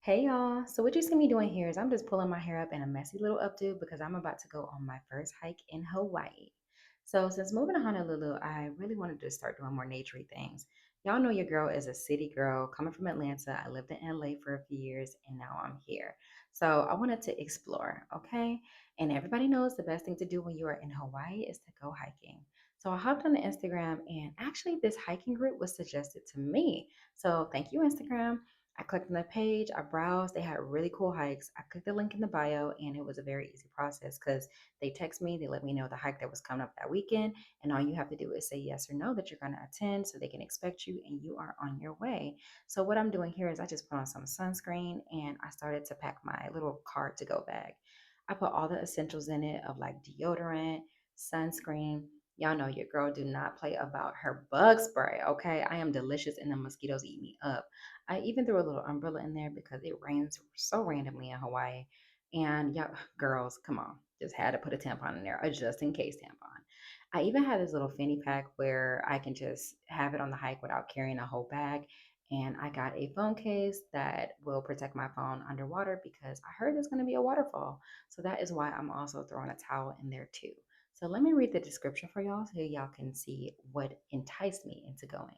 Hey y'all. So what you see me doing here is I'm just pulling my hair up in a messy little updo because I'm about to go on my first hike in Hawaii. So since moving to Honolulu, I really wanted to start doing more naturey things. Y'all know your girl is a city girl coming from Atlanta. I lived in LA for a few years and now I'm here. So I wanted to explore, okay? And everybody knows the best thing to do when you are in Hawaii is to go hiking. So I hopped on the Instagram and actually this hiking group was suggested to me. So thank you, Instagram. I clicked on the page, I browsed, they had really cool hikes. I clicked the link in the bio, and it was a very easy process because they text me, they let me know the hike that was coming up that weekend, and all you have to do is say yes or no that you're going to attend so they can expect you and you are on your way. So, what I'm doing here is I just put on some sunscreen and I started to pack my little card to go bag. I put all the essentials in it of like deodorant, sunscreen. Y'all know your girl do not play about her bug spray, okay? I am delicious and the mosquitoes eat me up. I even threw a little umbrella in there because it rains so randomly in Hawaii. And yeah, girls, come on, just had to put a tampon in there, a just in case tampon. I even had this little fanny pack where I can just have it on the hike without carrying a whole bag. And I got a phone case that will protect my phone underwater because I heard there's going to be a waterfall. So that is why I'm also throwing a towel in there too. So let me read the description for y'all so y'all can see what enticed me into going.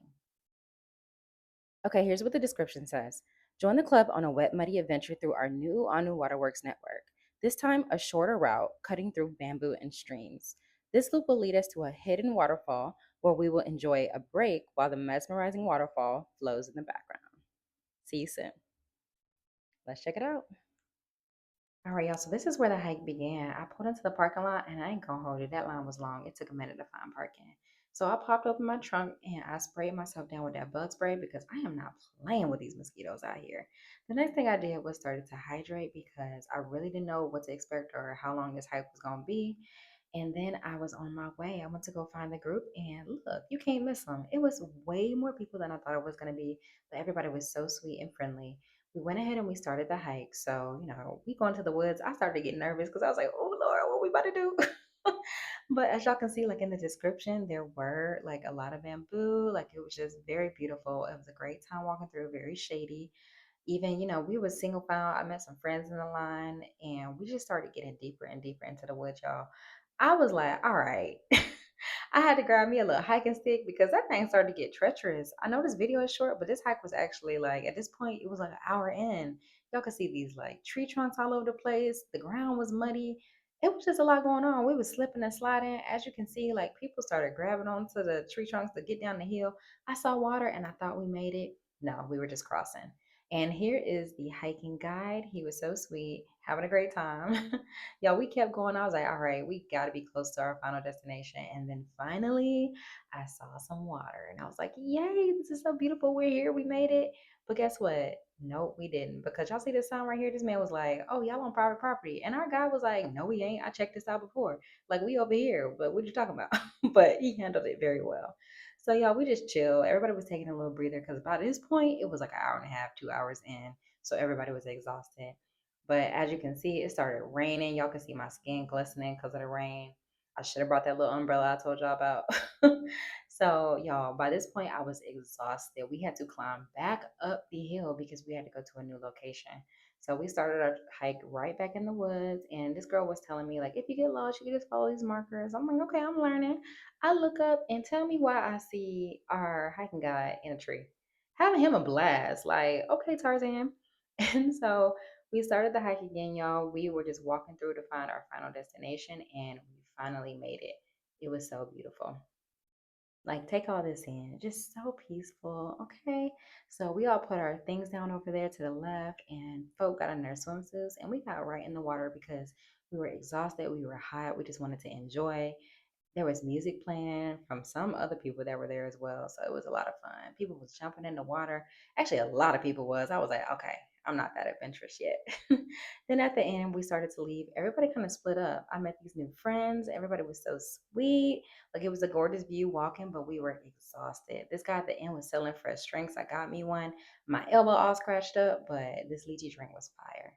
Okay, here's what the description says. Join the club on a wet, muddy adventure through our new Anu Waterworks network. This time, a shorter route cutting through bamboo and streams. This loop will lead us to a hidden waterfall where we will enjoy a break while the mesmerizing waterfall flows in the background. See you soon. Let's check it out. All right, y'all. So this is where the hike began. I pulled into the parking lot, and I ain't gonna hold you. That line was long. It took a minute to find parking. So I popped open my trunk and I sprayed myself down with that bug spray because I am not playing with these mosquitoes out here. The next thing I did was started to hydrate because I really didn't know what to expect or how long this hike was gonna be. And then I was on my way. I went to go find the group, and look, you can't miss them. It was way more people than I thought it was gonna be, but everybody was so sweet and friendly. We went ahead and we started the hike. So, we go into the woods. I started to get nervous because I was like, oh Lord, what we about to do? But as y'all can see, like in the description, there were like a lot of bamboo. Like it was just very beautiful. It was a great time walking through, very shady. Even, we was single file. I met some friends in the line and we just started getting deeper and deeper into the woods, y'all. I was like, all right. I had to grab me a little hiking stick because that thing started to get treacherous. I know this video is short, but this hike was actually like at this point it was like an hour in. Y'all could see these like tree trunks all over the place. The ground was muddy. It was just a lot going on. We was slipping and sliding. As you can see, like people started grabbing onto the tree trunks to get down the hill. I saw water and I thought we made it. No, we were just crossing. And here is the hiking guide. He was so sweet, having a great time. Y'all, we kept going. I was like, all right, we got to be close to our final destination. And then finally, I saw some water and I was like, yay, this is so beautiful. We're here. We made it. But guess what? Nope, we didn't. Because y'all see this sign right here? This man was like, oh, y'all on private property. And our guy was like, no, we ain't. I checked this out before. Like, we over here. But what you talking about? But he handled it very well. So y'all, we just chill. Everybody was taking a little breather because by this point it was like an hour and a half, 2 hours in. So everybody was exhausted. But as you can see, it started raining. Y'all can see my skin glistening because of the rain. I should have brought that little umbrella I told y'all about. So y'all, by this point I was exhausted. We had to climb back up the hill because we had to go to a new location. So we started our hike right back in the woods, and this girl was telling me like, if you get lost, you can just follow these markers. I'm like, okay, I'm learning. I look up and tell me why I see our hiking guide in a tree. Having him a blast. Like, okay, Tarzan. And so we started the hike again, y'all. We were just walking through to find our final destination and we finally made it. It was so beautiful. Like, take all this in. Just so peaceful. Okay. So we all put our things down over there to the left, and folk got in their swimsuits, and we got right in the water because we were exhausted. We were hot. We just wanted to enjoy. There was music playing from some other people that were there as well, so it was a lot of fun. People was jumping in the water. Actually, a lot of people was. I was like, okay, I'm not that adventurous yet. Then at the end, we started to leave. Everybody kind of split up. I met these new friends. Everybody was so sweet. Like it was a gorgeous view walking, but we were exhausted. This guy at the end was selling fresh drinks. I got me one. My elbow all scratched up, but this lychee drink was fire.